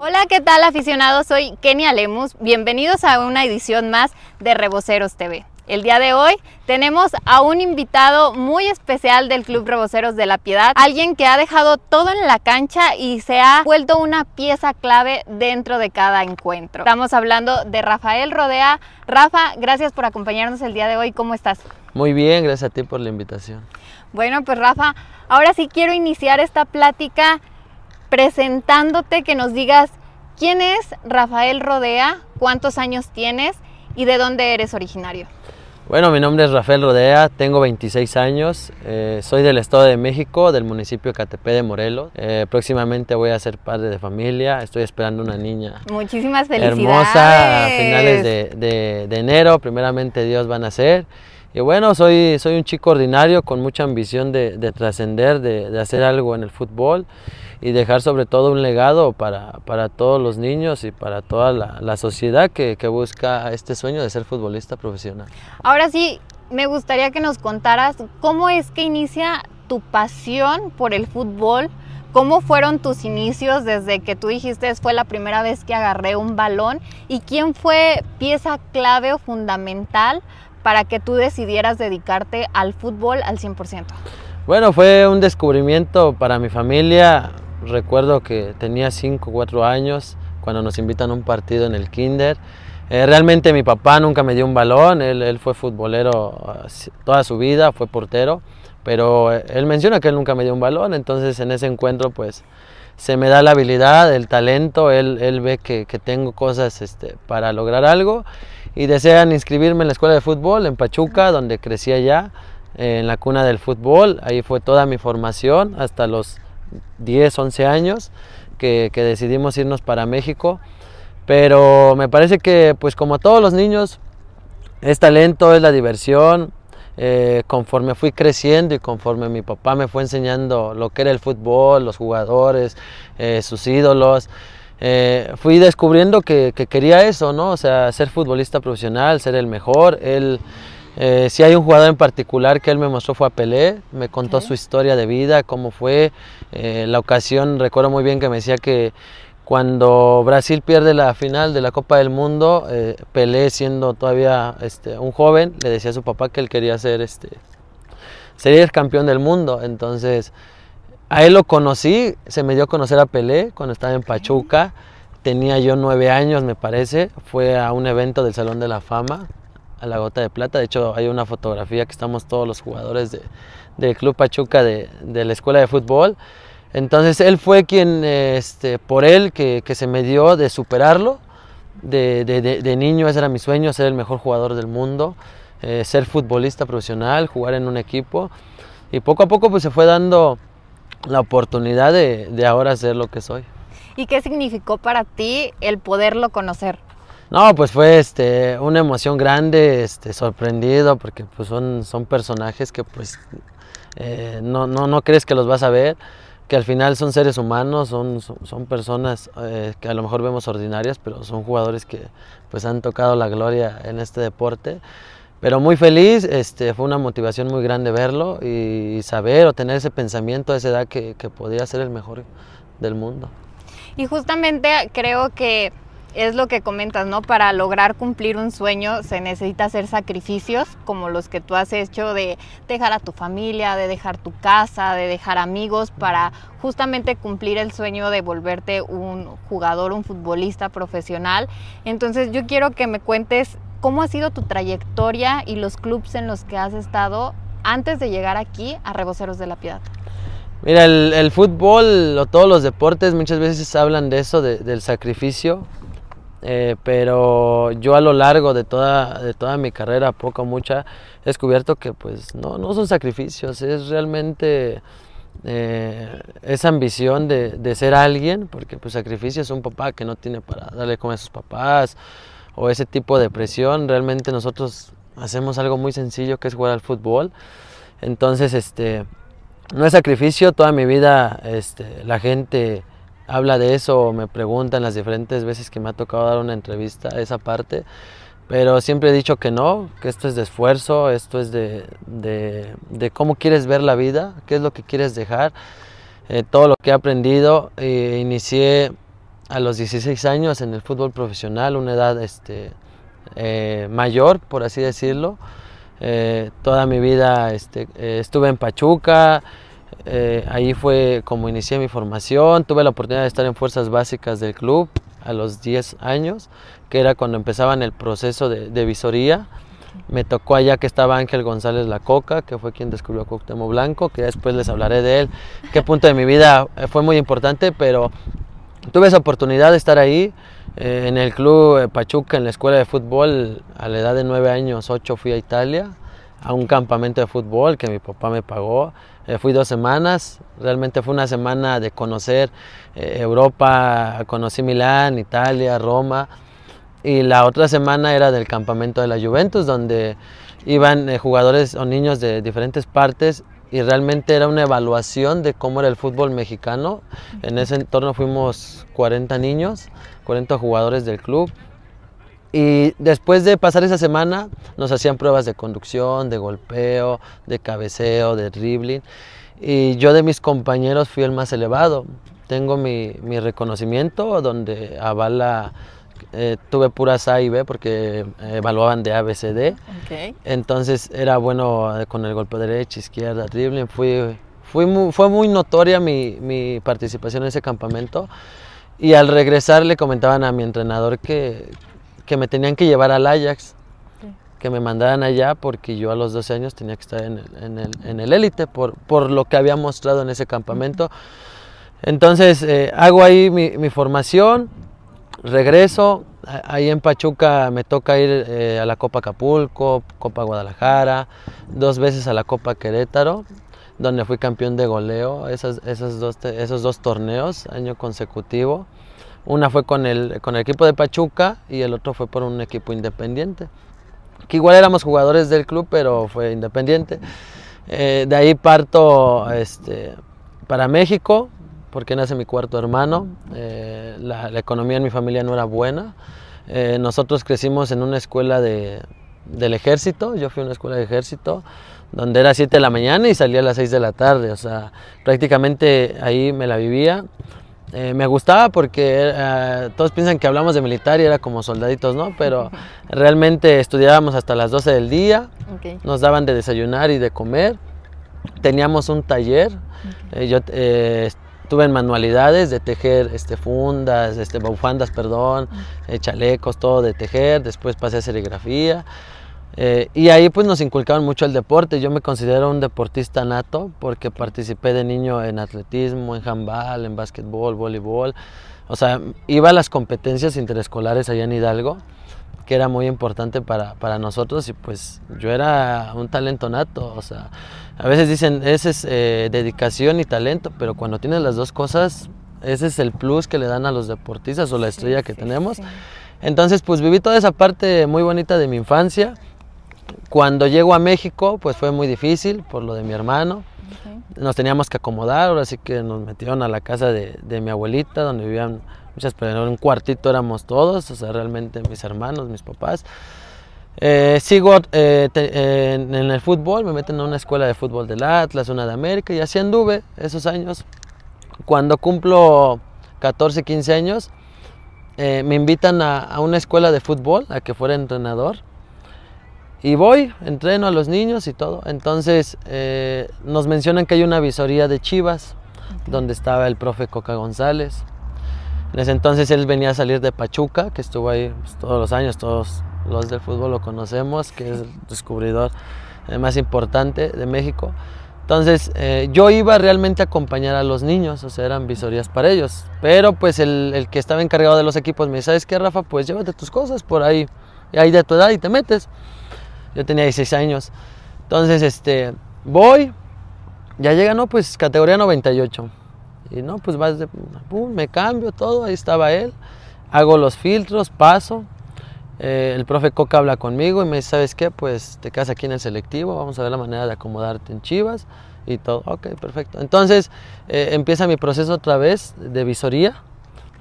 Hola, ¿qué tal aficionados? Soy Kenia Lemus. Bienvenidos a una edición más de Reboceros TV. El día de hoy tenemos a un invitado muy especial del Club Reboceros de La Piedad, alguien que ha dejado todo en la cancha y se ha vuelto una pieza clave dentro de cada encuentro. Estamos hablando de Rafael Rodea. Rafa, gracias por acompañarnos el día de hoy. ¿Cómo estás? Muy bien, gracias a ti por la invitación. Bueno, pues Rafa, ahora sí quiero iniciar esta plática presentándote, que nos digas quién es Rafael Rodea, cuántos años tienes y de dónde eres originario. Bueno, mi nombre es Rafael Rodea, tengo 26 años, soy del Estado de México, del municipio de Ecatepec de Morelos. Próximamente voy a ser padre de familia, estoy esperando una niña. Muchísimas felicidades. Hermosa, a finales de enero, primeramente Dios va a nacer. Y bueno, soy un chico ordinario con mucha ambición de trascender, de hacer algo en el fútbol y dejar sobre todo un legado para todos los niños y para toda la sociedad que busca este sueño de ser futbolista profesional. Ahora sí, me gustaría que nos contaras cómo es que inicia tu pasión por el fútbol. ¿Cómo fueron tus inicios desde que tú dijiste fue la primera vez que agarré un balón? ¿Y quién fue pieza clave o fundamental para que tú decidieras dedicarte al fútbol al 100%? Bueno, fue un descubrimiento para mi familia. Recuerdo que tenía 5 o 4 años cuando nos invitan a un partido en el kinder. Realmente mi papá nunca me dio un balón, él fue futbolero toda su vida, fue portero, pero él menciona que él nunca me dio un balón. Entonces en ese encuentro pues se me da la habilidad, el talento, él ve que tengo cosas para lograr algo y desean inscribirme en la escuela de fútbol en Pachuca, donde crecí allá, en la cuna del fútbol. Ahí fue toda mi formación hasta los 10, 11 años que decidimos irnos para México. Pero me parece que pues como todos los niños es talento, es la diversión. Conforme fui creciendo y conforme mi papá me fue enseñando lo que era el fútbol, los jugadores, sus ídolos, fui descubriendo que quería eso, ¿no? O sea, ser futbolista profesional, ser el mejor. Si hay un jugador en particular que él me mostró fue a Pelé, me contó su historia de vida, cómo fue. La ocasión, recuerdo muy bien que me decía que cuando Brasil pierde la final de la Copa del Mundo, Pelé, siendo todavía un joven, le decía a su papá que él quería ser el campeón del mundo. Entonces a él lo conocí, se me dio a conocer a Pelé cuando estaba en Pachuca. Tenía yo 9 años, me parece. Fue a un evento del Salón de la Fama, a la Gota de Plata. De hecho hay una fotografía que estamos todos los jugadores del Club Pachuca de la escuela de fútbol. Entonces él fue quien, por él que se me dio de superarlo. De niño ese era mi sueño, ser el mejor jugador del mundo, ser futbolista profesional, jugar en un equipo. Y poco a poco pues se fue dando la oportunidad de ahora ser lo que soy. ¿Y qué significó para ti el poderlo conocer? No, pues fue una emoción grande, sorprendido, porque pues son personajes que pues no crees que los vas a ver, que al final son seres humanos, son personas que a lo mejor vemos ordinarias, pero son jugadores que pues han tocado la gloria en este deporte. Pero muy feliz, fue una motivación muy grande verlo y saber o tener ese pensamiento a esa edad que podía ser el mejor del mundo. Y justamente creo que es lo que comentas, ¿no? Para lograr cumplir un sueño se necesita hacer sacrificios como los que tú has hecho, de dejar a tu familia, de dejar tu casa, de dejar amigos, para justamente cumplir el sueño de volverte un jugador, un futbolista profesional. Entonces yo quiero que me cuentes cómo ha sido tu trayectoria y los clubes en los que has estado antes de llegar aquí a Reboceros de La Piedad. Mira, el fútbol o todos los deportes muchas veces hablan de eso, del sacrificio. Pero yo a lo largo de toda mi carrera, poco o mucha, he descubierto que pues no son sacrificios, es realmente esa ambición de ser alguien, porque pues sacrificio es un papá que no tiene para darle comer a sus papás, o ese tipo de presión. Realmente nosotros hacemos algo muy sencillo, que es jugar al fútbol. Entonces no es sacrificio. Toda mi vida la gente habla de eso, me preguntan las diferentes veces que me ha tocado dar una entrevista a esa parte, pero siempre he dicho que no, que esto es de esfuerzo, esto es de cómo quieres ver la vida, qué es lo que quieres dejar. Todo lo que he aprendido, inicié a los 16 años en el fútbol profesional, una edad mayor, por así decirlo. Toda mi vida estuve en Pachuca, ahí fue como inicié mi formación. Tuve la oportunidad de estar en fuerzas básicas del club a los 10 años, que era cuando empezaban el proceso de visoría. Me tocó allá que estaba Ángel González La Coca, que fue quien descubrió a Cuauhtémoc Blanco, que después les hablaré de él, qué punto de mi vida fue muy importante, pero tuve esa oportunidad de estar ahí. En el club Pachuca, en la escuela de fútbol, a la edad de 9 años, 8, fui a Italia, a un campamento de fútbol que mi papá me pagó. Fui 2 semanas, realmente fue una semana de conocer Europa, conocí Milán, Italia, Roma, y la otra semana era del campamento de la Juventus, donde iban jugadores o niños de diferentes partes, y realmente era una evaluación de cómo era el fútbol mexicano. En ese entorno fuimos 40 niños, 40 jugadores del club, y después de pasar esa semana nos hacían pruebas de conducción, de golpeo, de cabeceo, de dribbling, y yo de mis compañeros fui el más elevado. Tengo mi reconocimiento donde avala, tuve puras A y B porque evaluaban de A, B, C, D. Okay. Entonces era bueno con el golpe derecha, izquierda, dribbling. Fue muy notoria mi participación en ese campamento, y al regresar le comentaban a mi entrenador que me tenían que llevar al Ajax, sí, que me mandaran allá porque yo a los 12 años tenía que estar en el élite por lo que había mostrado en ese campamento. Entonces hago ahí mi formación, regreso. Ahí en Pachuca me toca ir a la Copa Acapulco, Copa Guadalajara, 2 veces a la Copa Querétaro, donde fui campeón de goleo, esos dos torneos, año consecutivo. Una fue con el equipo de Pachuca y el otro fue por un equipo independiente, que igual éramos jugadores del club, pero fue independiente. De ahí parto para México, porque nace mi 4.º hermano. La economía en mi familia no era buena. Nosotros crecimos en una escuela del ejército. Yo fui a una escuela de ejército donde era 7 de la mañana y salía a las 6 de la tarde. O sea, prácticamente ahí me la vivía. Me gustaba porque todos piensan que hablamos de militar y era como soldaditos, ¿no? Pero realmente estudiábamos hasta las 12 del día. Okay. Nos daban de desayunar y de comer. Teníamos un taller. Okay. Yo estuve en manualidades de tejer fundas, bufandas, perdón, chalecos, todo de tejer. Después pasé a serigrafía. Y ahí pues nos inculcaron mucho el deporte. Yo me considero un deportista nato porque participé de niño en atletismo, en handball, en básquetbol, voleibol. O sea, iba a las competencias interescolares allá en Hidalgo, que era muy importante para nosotros, y pues yo era un talento nato. O sea, a veces dicen, ese es dedicación y talento, pero cuando tienes las dos cosas, ese es el plus que le dan a los deportistas o la estrella que tenemos. Sí. Entonces pues viví toda esa parte muy bonita de mi infancia. Cuando llego a México pues fue muy difícil por lo de mi hermano. Okay. Nos teníamos que acomodar, ahora sí que nos metieron a la casa de mi abuelita, donde vivían muchas personas, en un cuartito éramos todos, o sea, realmente mis hermanos, mis papás. Sigo en el fútbol, me meten a una escuela de fútbol del Atlas, una de América, y así anduve esos años. Cuando cumplo 14, 15 años, me invitan a una escuela de fútbol, a que fuera entrenador. Y voy, entreno a los niños y todo. Entonces nos mencionan que hay una visoría de Chivas, okay, donde estaba el profe Coca González. En ese entonces él venía a salir de Pachuca, que estuvo ahí pues, todos los años, todos los del fútbol lo conocemos, que es el descubridor más importante de México. Entonces yo iba realmente a acompañar a los niños, o sea, eran visorías para ellos. Pero pues el que estaba encargado de los equipos me dice, ¿sabes qué, Rafa? Pues llévate tus cosas por ahí de tu edad y te metes. Yo tenía 16 años, entonces voy, ya llega, no, pues categoría 98, y no, pues vas me cambio todo, ahí estaba él, hago los filtros, paso, el profe Coca habla conmigo y me dice, ¿sabes qué? Pues te quedas aquí en el selectivo, vamos a ver la manera de acomodarte en Chivas y todo. Ok, perfecto. Entonces empieza mi proceso otra vez de visoría,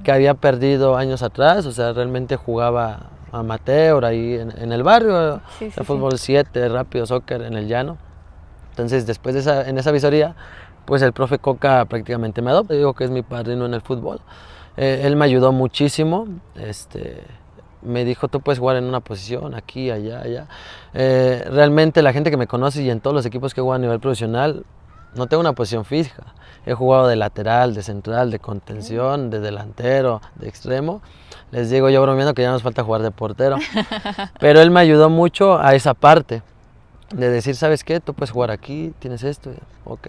que había perdido años atrás, o sea, realmente jugaba amateur ahí en el barrio, sí, sí, fútbol 7, rápido, soccer en el llano. Entonces después en esa visoría, pues el profe Coca prácticamente me adopta, digo que es mi padrino en el fútbol. Él me ayudó muchísimo. Me dijo, tú puedes jugar en una posición, aquí, allá, allá. Realmente la gente que me conoce y en todos los equipos que he jugado a nivel profesional, no tengo una posición fija. He jugado de lateral, de central, de contención, de delantero, de extremo. Les digo yo bromeando que ya nos falta jugar de portero. Pero él me ayudó mucho a esa parte, de decir, ¿sabes qué? Tú puedes jugar aquí, tienes esto. Ok.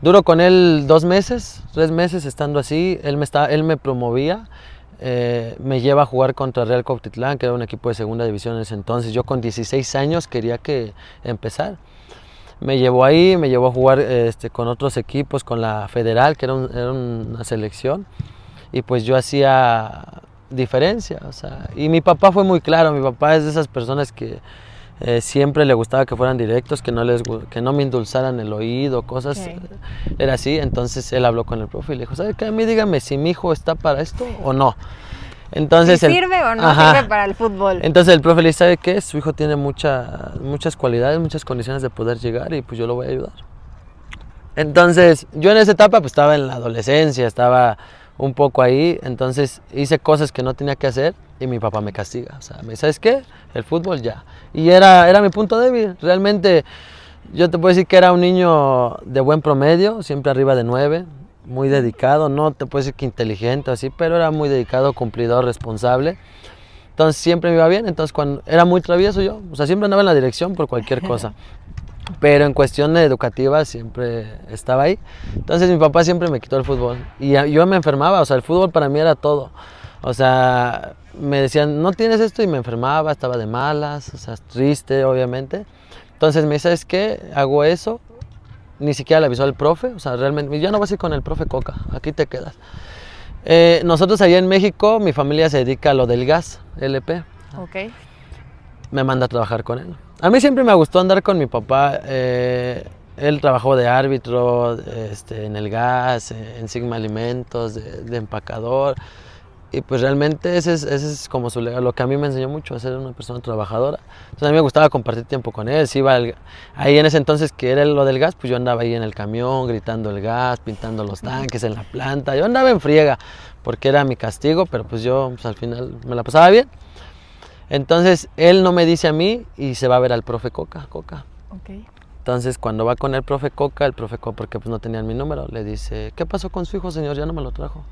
Duro con él 2 meses, 3 meses estando así. Él me promovía. Me lleva a jugar contra Real Cuautitlán, que era un equipo de segunda división en ese entonces. Yo con 16 años quería empezar. Me llevó ahí, me llevó a jugar con otros equipos, con la Federal, que era una selección. Y pues yo hacía diferencia. O sea, y mi papá fue muy claro. Mi papá es de esas personas que siempre le gustaba que fueran directos, que no me endulzaran el oído, cosas. Okay. Era así. Entonces él habló con el profe y le dijo, ¿sabe qué? A mí dígame si mi hijo está para esto o no. Entonces, ¿Si sirve o no sirve para el fútbol? Entonces el profe le dice, ¿sabe qué? Su hijo tiene muchas cualidades, muchas condiciones de poder llegar y pues yo lo voy a ayudar. Entonces yo en esa etapa pues estaba en la adolescencia, estaba un poco ahí, entonces hice cosas que no tenía que hacer y mi papá me castiga. O sea, me dice, ¿sabes qué? El fútbol ya. Y era mi punto débil. Realmente yo te puedo decir que era un niño de buen promedio, siempre arriba de 9, muy dedicado, no te puedo decir que inteligente o así, pero era muy dedicado, cumplidor, responsable. Entonces siempre me iba bien, entonces cuando era muy travieso yo, o sea, siempre andaba en la dirección por cualquier cosa. Pero en cuestión educativa siempre estaba ahí. Entonces mi papá siempre me quitó el fútbol. Y yo me enfermaba, o sea, el fútbol para mí era todo. O sea, me decían, no tienes esto, y me enfermaba, estaba de malas, o sea, triste, obviamente. Entonces me dice, ¿sabes qué? Hago eso. Ni siquiera le avisó al profe, o sea, realmente, ya no vas a ir con el profe Coca, aquí te quedas. Nosotros allá en México, mi familia se dedica a lo del gas, LP. Ok. Me manda a trabajar con él. A mí siempre me gustó andar con mi papá. Él trabajó de árbitro en el gas, en Sigma Alimentos, de empacador. Y pues realmente ese es como su legado, lo que a mí me enseñó mucho a ser una persona trabajadora. Entonces a mí me gustaba compartir tiempo con él. Si iba ahí en ese entonces que era lo del gas, pues yo andaba ahí en el camión gritando el gas, pintando los tanques en la planta. Yo andaba en friega porque era mi castigo, pero pues yo pues, al final me la pasaba bien. Entonces él no me dice a mí y se va a ver al profe Coca. Okay. Entonces cuando va con el profe Coca, porque pues no tenían mi número, le dice, ¿qué pasó con su hijo, señor? Ya no me lo trajo.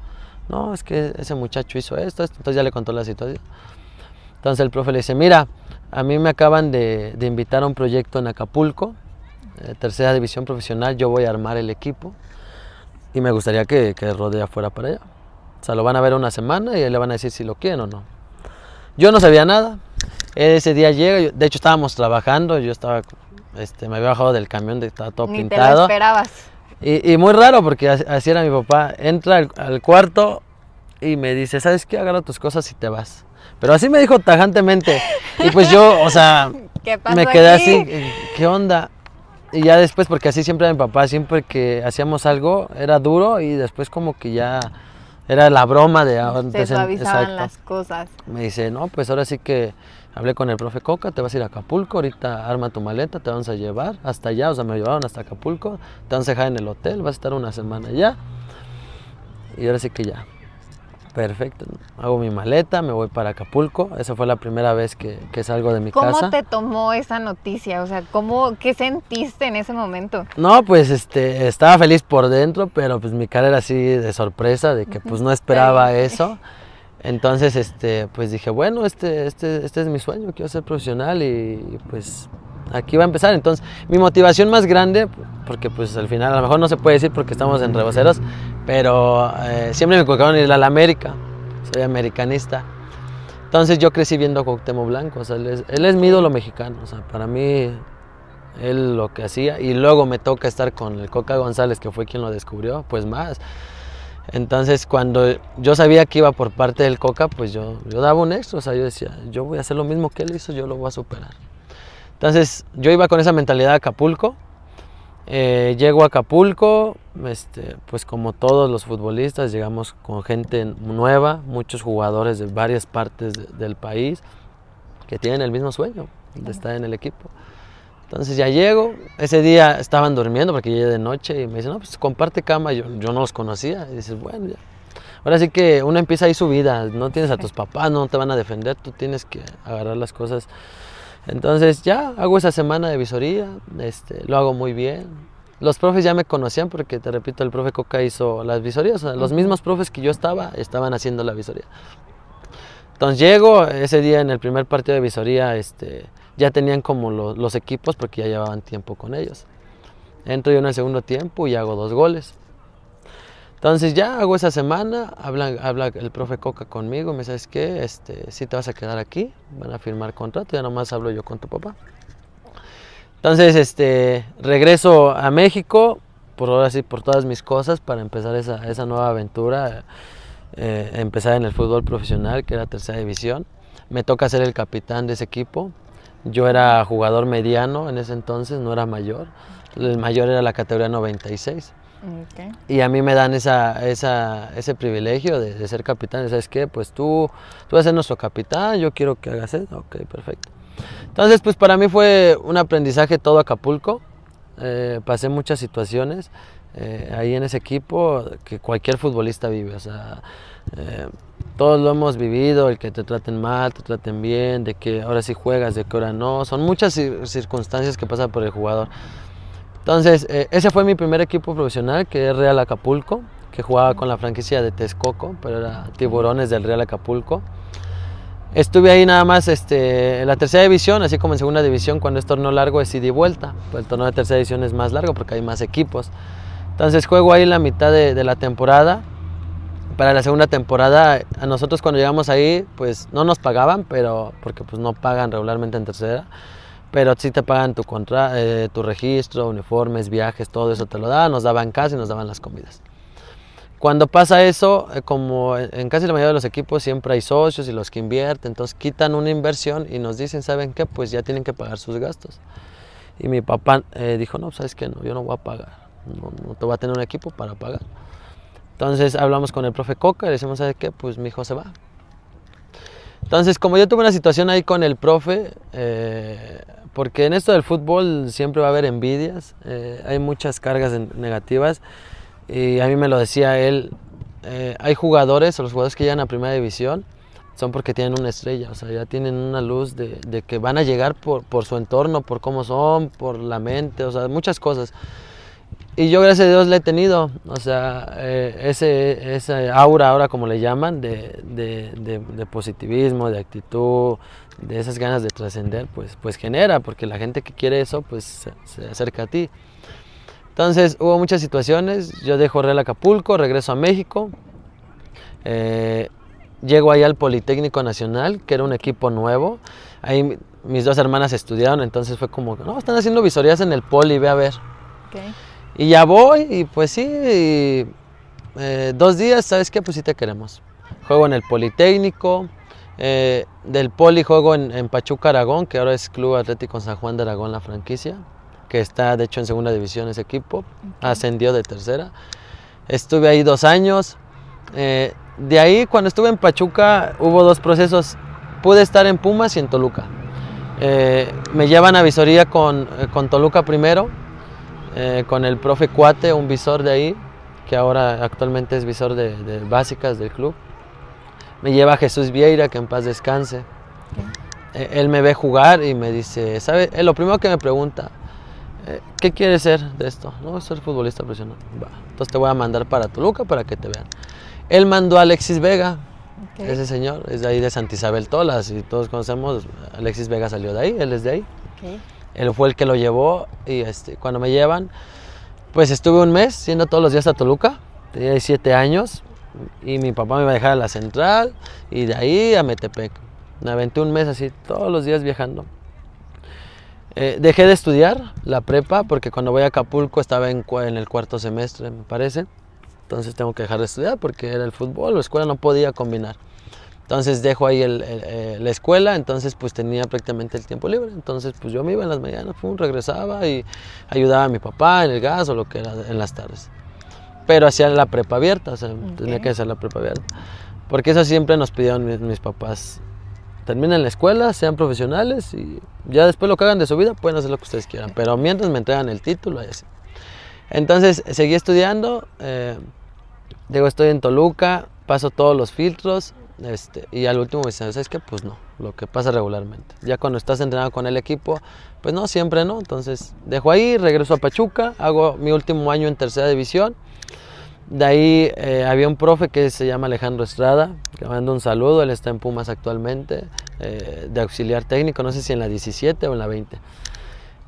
No, es que ese muchacho hizo esto, entonces ya le contó la situación. Entonces el profe le dice, mira, a mí me acaban de invitar a un proyecto en Acapulco, tercera división profesional, yo voy a armar el equipo y me gustaría que Rodea fuera para allá. O sea, lo van a ver una semana y le van a decir si lo quieren o no. Yo no sabía nada. Ese día llega, de hecho estábamos trabajando, yo estaba, me había bajado del camión, estaba todo pintado. Ni te lo esperabas. Y muy raro porque así era mi papá. Entra al cuarto y me dice, ¿sabes qué? Agarra tus cosas y te vas. Pero así me dijo tajantemente. Y pues yo, o sea, me quedé así, ¿qué onda? Y ya después, porque así siempre era mi papá, siempre que hacíamos algo era duro y después como que ya era la broma de antes. Se suavizaban las cosas. Me dice, no, pues ahora sí que hablé con el profe Coca, te vas a ir a Acapulco, ahorita arma tu maleta, te vamos a llevar hasta allá, o sea, me llevaron hasta Acapulco, te vamos a dejar en el hotel, vas a estar una semana allá. Y ahora sí que ya, perfecto, hago mi maleta, me voy para Acapulco, esa fue la primera vez que salgo de mi casa. ¿Cómo te tomó esa noticia? O sea, ¿qué sentiste en ese momento? No, pues estaba feliz por dentro, pero pues mi cara era así de sorpresa, de que pues no esperaba eso. Entonces, pues dije, bueno, este es mi sueño, quiero ser profesional y pues aquí va a empezar. Entonces, mi motivación más grande, porque pues al final a lo mejor no se puede decir porque estamos en Reboceros, pero siempre me inculcaron ir a la América, soy americanista. Entonces yo crecí viendo a Cuauhtémoc Blanco, o sea, él es mi ídolo mexicano, o sea, para mí él lo que hacía, y luego me toca estar con el Coca González, que fue quien lo descubrió, pues más. Entonces cuando yo sabía que iba por parte del Coca, pues yo daba un extra, o sea, yo decía, yo voy a hacer lo mismo que él hizo, yo lo voy a superar. Entonces yo iba con esa mentalidad a Acapulco, llego a Acapulco, pues como todos los futbolistas, llegamos con gente nueva, muchos jugadores de varias partes del país que tienen el mismo sueño de estar en el equipo. Entonces ya llego, ese día estaban durmiendo porque llegué de noche y me dicen, no, pues comparte cama, yo no los conocía. Y dices, bueno, ya. ahora sí que uno empieza ahí su vida, no tienes a tus papás, no te van a defender, tú tienes que agarrar las cosas. Entonces ya hago esa semana de visoría, lo hago muy bien. Los profes ya me conocían porque, te repito, el profe Coca hizo las visorías, o sea, los mismos profes que yo estaban haciendo la visoría. Entonces llego, ese día en el primer partido de visoría, ya tenían como los equipos porque ya llevaban tiempo con ellos. Entro yo en el segundo tiempo y hago 2 goles. Entonces ya hago esa semana, habla el profe Coca conmigo, me dice, ¿sabes qué? Sí te vas a quedar aquí, van a firmar contrato, ya nomás hablo yo con tu papá. Entonces regreso a México, por ahora sí, por todas mis cosas, para empezar esa nueva aventura, empezar en el fútbol profesional, que era tercera división. Me toca ser el capitán de ese equipo. Yo era jugador mediano en ese entonces, no era mayor. El mayor era la categoría 96. Okay. Y a mí me dan ese privilegio de ser capitán. ¿Sabes qué? Pues tú vas a ser nuestro capitán, yo quiero que hagas eso. Ok, perfecto. Entonces, pues para mí fue un aprendizaje todo Acapulco. Pasé muchas situaciones ahí en ese equipo que cualquier futbolista vive. O sea, todos lo hemos vivido, el que te traten mal, te traten bien, de que ahora sí juegas, de que ahora no. Son muchas circunstancias que pasan por el jugador. Entonces, ese fue mi primer equipo profesional, que es Real Acapulco, que jugaba con la franquicia de Texcoco, pero era Tiburones del Real Acapulco. Estuve ahí nada más en la tercera división, así como en segunda división, cuando es torneo largo es ida y vuelta. Pues el torneo de tercera división es más largo porque hay más equipos. Entonces juego ahí la mitad de la temporada. Para la segunda temporada, a nosotros cuando llegamos ahí, pues no nos pagaban, porque pues no pagan regularmente en tercera. Pero sí te pagan tu registro, uniformes, viajes, todo eso te lo daban, nos daban casa y nos daban las comidas. Cuando pasa eso, como en casi la mayoría de los equipos siempre hay socios y los que invierten, entonces quitan una inversión y nos dicen, ¿saben qué? Pues ya tienen que pagar sus gastos. Y mi papá dijo, no, ¿sabes qué? No, yo no voy a pagar, no te voy a tener un equipo para pagar. Entonces hablamos con el profe Coca y le decimos, ¿sabes qué? Pues mi hijo se va. Entonces, como yo tuve una situación ahí con el profe, porque en esto del fútbol siempre va a haber envidias, hay muchas cargas negativas, y a mí me lo decía él, hay jugadores, o los jugadores que llegan a primera división, son porque tienen una estrella, o sea, ya tienen una luz de que van a llegar por su entorno, por cómo son, por la mente, o sea, muchas cosas. Y yo, gracias a Dios, le he tenido, o sea, ese aura, ahora como le llaman, de positivismo, de actitud, de esas ganas de trascender, pues genera, porque la gente que quiere eso, pues se acerca a ti. Entonces, hubo muchas situaciones, yo dejo Real Acapulco, regreso a México, llego ahí al Politécnico Nacional, que era un equipo nuevo, ahí mis 2 hermanas estudiaron, entonces fue como, no, están haciendo visorías en el Poli, ve a ver. Okay. Y ya voy, y pues sí, 2 días, ¿sabes qué? Pues sí te queremos. Juego en el Politécnico, del Poli juego en Pachuca, Aragón, que ahora es Club Atlético San Juan de Aragón, la franquicia, que está de hecho en segunda división ese equipo, okay. Ascendió de tercera. Estuve ahí 2 años. De ahí, cuando estuve en Pachuca, hubo 2 procesos. Pude estar en Pumas y en Toluca. Me llevan a visoría con Toluca primero, con el profe Cuate, un visor de ahí, que ahora actualmente es visor de básicas del club. Me lleva a Jesús Vieira, que en paz descanse. Okay. Él me ve jugar y me dice, ¿sabe? Lo primero que me pregunta, ¿qué quieres ser de esto? No, ser futbolista profesional. Va. Entonces te voy a mandar para Toluca para que te vean. Él mandó a Alexis Vega, okay. Ese señor, es de ahí de Santa Isabel Tolas, y todos conocemos, Alexis Vega salió de ahí, él es de ahí. Okay. Él fue el que lo llevó, y cuando me llevan, pues estuve un mes yendo todos los días a Toluca, tenía 17 años, y mi papá me iba a dejar a la central, y de ahí a Metepec. Me aventé un mes así, todos los días viajando. Dejé de estudiar la prepa, porque cuando voy a Acapulco estaba en el 4º semestre, me parece. Entonces tengo que dejar de estudiar porque era el fútbol, la escuela no podía combinar. Entonces dejo ahí la escuela, entonces pues tenía prácticamente el tiempo libre. Entonces pues yo me iba en las mañanas, regresaba y ayudaba a mi papá en el gas o lo que era en las tardes. Pero hacía la prepa abierta, o sea, okay. Tenía que hacer la prepa abierta. Porque eso siempre nos pidieron mis papás. Terminen la escuela, sean profesionales y ya después lo que hagan de su vida pueden hacer lo que ustedes quieran. Pero mientras me entregan el título y así. Entonces seguí estudiando. Digo, estoy en Toluca, paso todos los filtros y al último me dicen, ¿sabes qué? Pues no, lo que pasa regularmente. Ya cuando estás entrenando con el equipo, pues no, siempre no. Entonces dejo ahí, regreso a Pachuca, hago mi último año en tercera división. De ahí había un profe que se llama Alejandro Estrada, que mando un saludo, él está en Pumas actualmente, de auxiliar técnico, no sé si en la 17 o en la 20.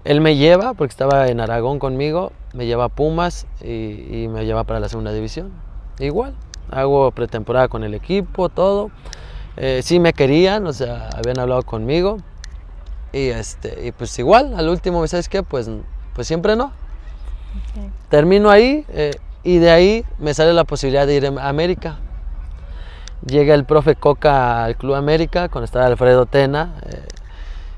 Él me lleva, porque estaba en Aragón conmigo, me lleva a Pumas y me lleva para la segunda división. Igual, hago pretemporada con el equipo, todo. Sí me querían, o sea, habían hablado conmigo. Y pues igual, al último, ¿sabes qué? Pues siempre no. Okay. Termino ahí. Y de ahí me sale la posibilidad de ir a América. Llega el profe Coca al Club América, cuando estaba Alfredo Tena,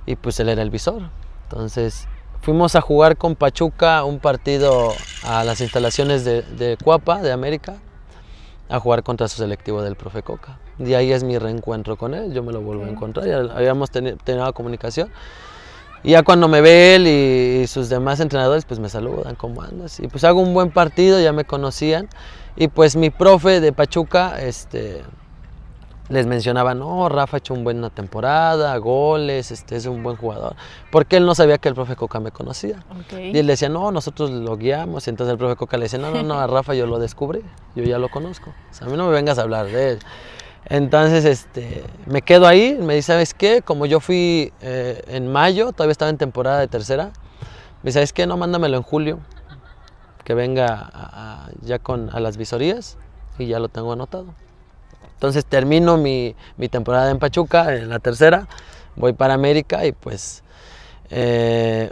y pues él era el visor. Entonces fuimos a jugar con Pachuca un partido a las instalaciones de Cuapa, de América, a jugar contra su selectivo del profe Coca. Y ahí es mi reencuentro con él, yo me lo vuelvo a encontrar, ya habíamos tenido comunicación. Y ya cuando me ve él y sus demás entrenadores, pues me saludan, ¿cómo andas? Y pues hago un buen partido, ya me conocían. Y pues mi profe de Pachuca les mencionaba, no, Rafa ha hecho una buena temporada, goles, es un buen jugador. Porque él no sabía que el profe Coca me conocía. Okay. Y él decía, no, nosotros lo guiamos. Y entonces el profe Coca le decía, no, a Rafa yo lo descubrí, yo ya lo conozco. O sea, a mí no me vengas a hablar de él. Entonces me quedo ahí, me dice, ¿sabes qué? Como yo fui en mayo, todavía estaba en temporada de tercera, me dice, ¿sabes qué? No, mándamelo en julio, que venga ya a las visorías y ya lo tengo anotado. Entonces termino mi temporada en Pachuca, en la tercera, voy para América y pues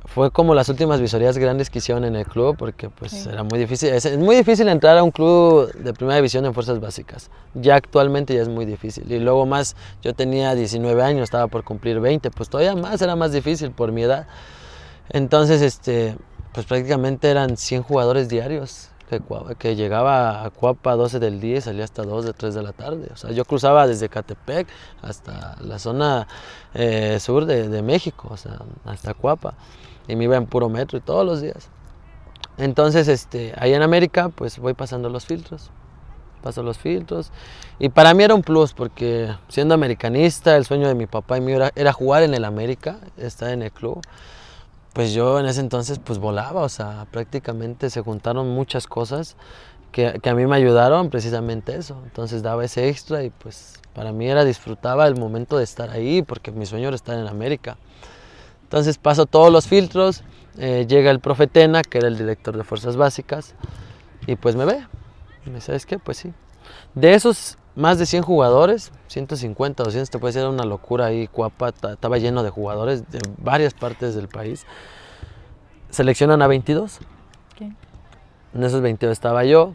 fue como las últimas visorías grandes que hicieron en el club, porque pues era muy difícil, es muy difícil entrar a un club de primera división en fuerzas básicas, ya actualmente ya es muy difícil, y luego más, yo tenía 19 años, estaba por cumplir 20, pues todavía más, era más difícil por mi edad. Entonces pues prácticamente eran 100 jugadores diarios, que llegaba a Cuapa a 12 del día y salía hasta 2 de 3 de la tarde. O sea, yo cruzaba desde Catepec hasta la zona sur de México, o sea, hasta Cuapa, y me iba en puro metro y todos los días. Entonces, ahí en América, pues voy pasando los filtros. Paso los filtros, y para mí era un plus, porque siendo americanista, el sueño de mi papá y mío era jugar en el América, estar en el club. Pues yo en ese entonces pues volaba, o sea, prácticamente se juntaron muchas cosas que a mí me ayudaron precisamente eso. Entonces daba ese extra y pues para mí disfrutaba el momento de estar ahí, porque mi sueño era estar en América. Entonces paso todos los filtros, llega el profe Tena, que era el director de Fuerzas Básicas, y pues me ve. Y me dice, ¿sabes qué? Pues sí. De esos más de 100 jugadores, 150, 200, te puede ser una locura ahí. Cuapa estaba lleno de jugadores de varias partes del país. Seleccionan a 22. Okay. En esos 22 estaba yo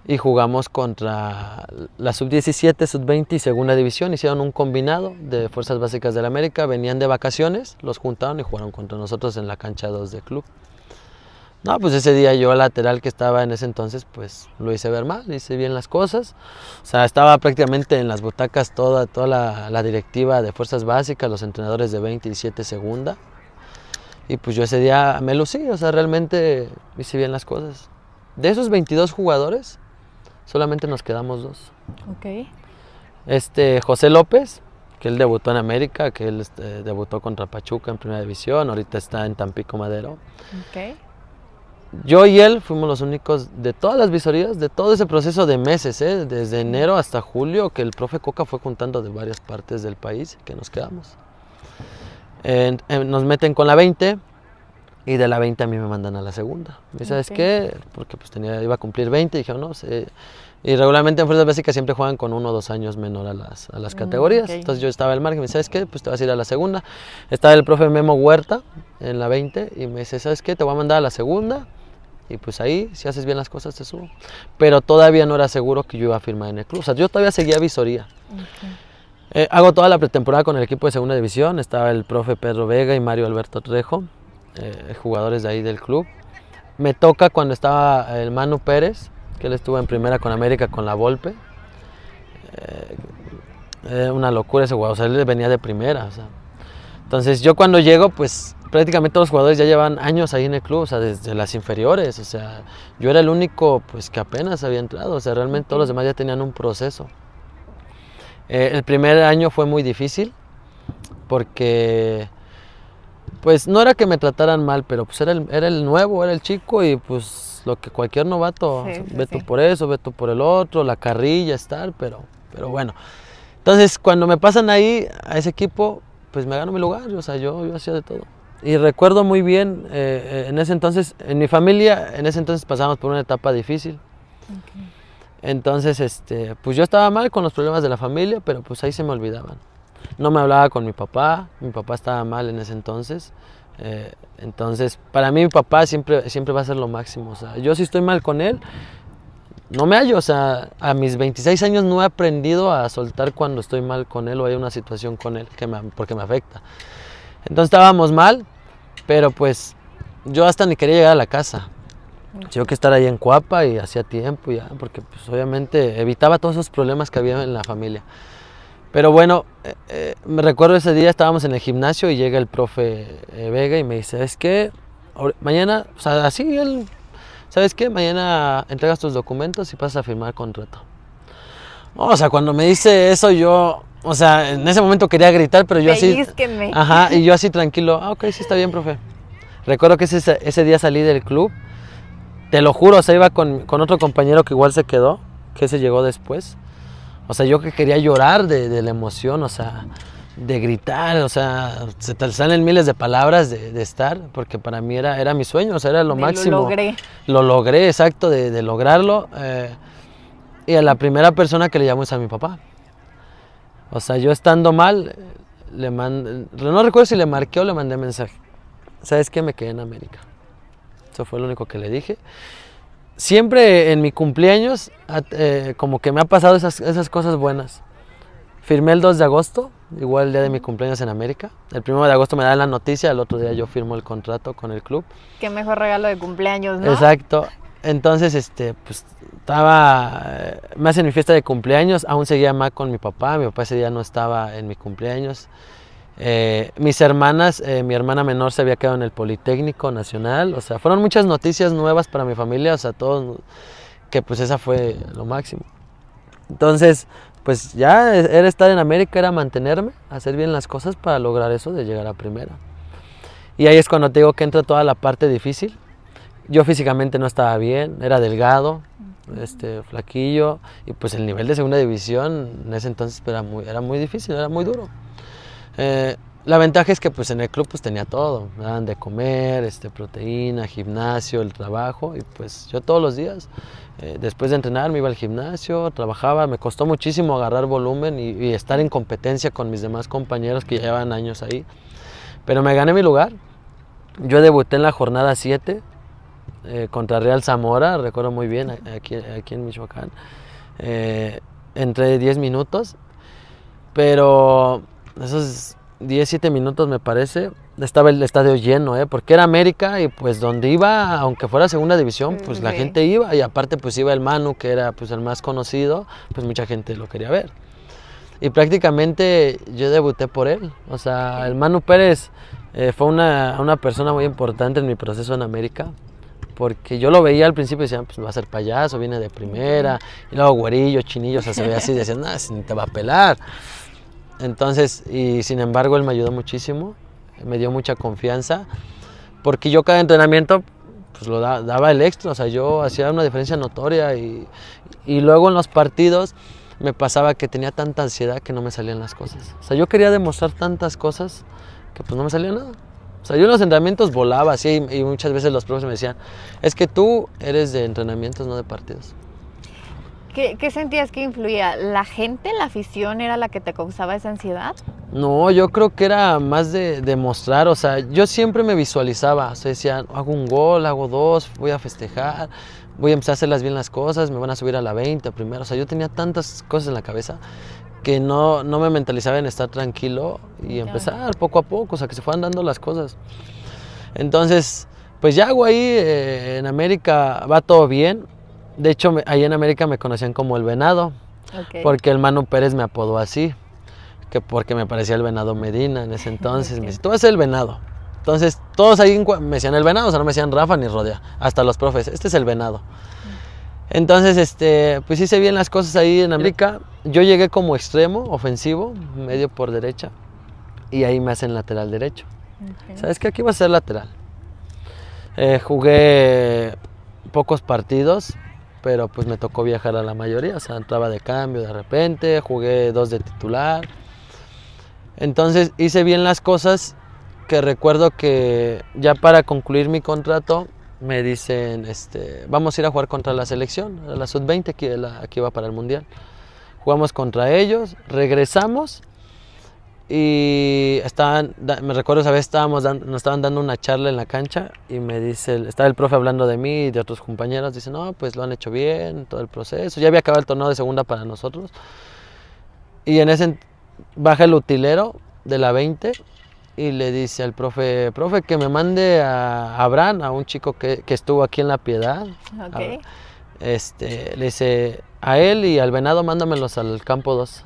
y jugamos contra la sub-17, sub-20 y segunda división. Hicieron un combinado de Fuerzas Básicas del América, venían de vacaciones, los juntaron y jugaron contra nosotros en la cancha 2 del club. No, pues ese día yo, lateral que estaba en ese entonces, pues lo hice ver mal, hice bien las cosas. O sea, estaba prácticamente en las butacas toda la directiva de Fuerzas Básicas, los entrenadores de 27 segunda. Y pues yo ese día me lucí, o sea, realmente hice bien las cosas. De esos 22 jugadores, solamente nos quedamos 2. Ok. José López, que él debutó en América, que él debutó contra Pachuca en primera división, ahorita está en Tampico Madero. Ok. Yo y él fuimos los únicos de todas las visorías, de todo ese proceso de meses, desde enero hasta julio, que el profe Coca fue juntando de varias partes del país, que nos quedamos. Nos meten con la 20 y de la 20 a mí me mandan a la segunda. ¿Y sabes qué? Porque pues iba a cumplir 20 y dije, no sé. Y regularmente en Fuerzas Básicas siempre juegan con 1 o 2 años menor a las categorías. Entonces yo estaba al margen, me dice, ¿sabes qué? Pues te vas a ir a la segunda. Estaba el profe Memo Huerta en la 20 y me dice, ¿sabes qué? Te voy a mandar a la segunda. Y pues ahí, si haces bien las cosas, te subo. Pero todavía no era seguro que yo iba a firmar en el club. O sea, yo todavía seguía visoría. Hago toda la pretemporada con el equipo de segunda división. Estaba el profe Pedro Vega y Mario Alberto Trejo, jugadores de ahí del club. Me toca cuando estaba el Manu Pérez, que él estuvo en primera con América con la Volpe. Una locura ese jugador, o sea, él venía de primera. O sea. Entonces yo cuando llego, pues prácticamente todos los jugadores ya llevan años ahí en el club, o sea, desde las inferiores, o sea, yo era el único pues que apenas había entrado, o sea, realmente todos los demás ya tenían un proceso. El primer año fue muy difícil porque pues no era que me trataran mal, pero pues era el nuevo, era el chico y pues lo que cualquier novato, Sí, sí, ve tú sí. por eso, ve tú por el otro, la carrilla, estar, pero bueno. Entonces cuando me pasan ahí a ese equipo, pues me gano mi lugar, o sea, yo hacía de todo. Y recuerdo muy bien, en ese entonces, en mi familia, en ese entonces pasamos por una etapa difícil. Okay. Entonces, pues yo estaba mal con los problemas de la familia, pero pues ahí se me olvidaban. No me hablaba con mi papá estaba mal en ese entonces. Entonces, para mí mi papá siempre va a ser lo máximo. O sea, yo si estoy mal con él, no me hallo. O sea, a mis 26 años no he aprendido a soltar cuando estoy mal con él o hay una situación con él porque me afecta. Entonces estábamos mal, pero pues yo hasta ni quería llegar a la casa. Tengo que estar ahí en Cuapa y hacía tiempo ya, porque pues obviamente evitaba todos esos problemas que había en la familia. Pero bueno, me recuerdo ese día estábamos en el gimnasio y llega el profe Vega y me dice, ¿sabes qué? Mañana, o sea, así él, ¿sabes qué? Mañana entregas tus documentos y pasas a firmar contrato. O sea, cuando me dice eso yo, o sea, en ese momento quería gritar, pero yo así, Pellizquenme. ajá, y yo así tranquilo, ok, sí está bien, profe. Recuerdo que ese día salí del club, te lo juro, o sea, iba con otro compañero que igual se quedó, que ese llegó después. O sea, yo que quería llorar de la emoción, o sea, de gritar, o sea, se te salen miles de palabras de estar, porque para mí era mi sueño, o sea, era lo máximo. Lo logré. Lo logré, exacto, de lograrlo. Y a la primera persona que le llamo es a mi papá. O sea, yo estando mal, no recuerdo si le marqué o le mandé mensaje. ¿Sabes qué? Me quedé en América. Eso fue lo único que le dije. Siempre en mi cumpleaños, como que me ha pasado esas cosas buenas. Firmé el 2 de agosto, igual el día de mi cumpleaños en América. El 1 de agosto me dan la noticia, el otro día yo firmo el contrato con el club. Qué mejor regalo de cumpleaños, ¿no? Exacto. Entonces, pues me hacen mi fiesta de cumpleaños, aún seguía mal con mi papá ese día no estaba en mi cumpleaños. Mis hermanas, mi hermana menor se había quedado en el Politécnico Nacional, o sea, fueron muchas noticias nuevas para mi familia, o sea, todos, que pues esa fue lo máximo. Entonces, pues ya era estar en América, era mantenerme, hacer bien las cosas para lograr eso de llegar a primera. Y ahí es cuando te digo que entra toda la parte difícil. Yo físicamente no estaba bien, era delgado, flaquillo, y pues el nivel de segunda división en ese entonces era muy difícil, era muy duro. La ventaja es que pues en el club pues tenía todo, me daban de comer, proteína, gimnasio, el trabajo, y pues yo todos los días, después de entrenar me iba al gimnasio, trabajaba, me costó muchísimo agarrar volumen y estar en competencia con mis demás compañeros que ya llevaban años ahí, pero me gané mi lugar. Yo debuté en la jornada 7 contra Real Zamora, recuerdo muy bien, aquí en Michoacán. Entré 10 minutos, pero esos 17 minutos me parece, estaba el estadio lleno, porque era América y pues donde iba, aunque fuera segunda división, pues la gente iba y aparte pues iba el Manu, que era pues el más conocido, pues mucha gente lo quería ver. Y prácticamente yo debuté por él, o sea, el Manu Pérez fue una persona muy importante en mi proceso en América, porque yo lo veía al principio y decían, pues va a ser payaso, viene de primera, y luego güerillo, chinillo, o sea, se veía así, decían, nah, ni te va a pelar. Entonces, y sin embargo, él me ayudó muchísimo, me dio mucha confianza, porque yo cada entrenamiento, pues lo daba el extra, o sea, yo hacía una diferencia notoria y luego en los partidos me pasaba que tenía tanta ansiedad que no me salían las cosas. O sea, yo quería demostrar tantas cosas que pues no me salía nada. O sea, yo en los entrenamientos volaba así y muchas veces los profes me decían, es que tú eres de entrenamientos, no de partidos. ¿Qué sentías que influía? ¿La gente, la afición era la que te causaba esa ansiedad? No, yo creo que era más de mostrar, o sea, yo siempre me visualizaba, o sea, decía, hago un gol, hago dos, voy a festejar, voy a empezar a hacerlas bien las cosas, me van a subir a la 20 primero, o sea, yo tenía tantas cosas en la cabeza que no me mentalizaba en estar tranquilo y empezar poco a poco, o sea, que se fueran dando las cosas. Entonces, pues ya hago ahí, en América va todo bien. De hecho, ahí en América me conocían como el Venado, porque el Manu Pérez me apodó así, que porque me parecía el Venado Medina en ese entonces. Me dice, tú vas a ser el Venado. Entonces todos ahí me decían el venado, o sea, no me decían Rafa ni Rodea, hasta los profes, este es el venado. Entonces, pues hice bien las cosas ahí en América. Yo llegué como extremo, ofensivo, medio por derecha, y ahí me hacen lateral derecho. Okay. ¿Sabes qué? Aquí iba a ser lateral. Jugué pocos partidos, pero pues me tocó viajar a la mayoría, o sea, entraba de cambio de repente, jugué 2 de titular. Entonces hice bien las cosas, que recuerdo que ya para concluir mi contrato me dicen, vamos a ir a jugar contra la selección, a la sub-20 que iba para el mundial. Jugamos contra ellos, regresamos y me recuerdo esa vez nos estaban dando una charla en la cancha y me dice, estaba el profe hablando de mí y de otros compañeros, dice, no, pues lo han hecho bien, todo el proceso, ya había acabado el torneo de segunda para nosotros. Y en ese baja el utilero de la 20 y le dice al profe, que me mande a Abraham, a un chico que estuvo aquí en La Piedad. Okay. Le dice, a él y al venado mándamelos al campo 2.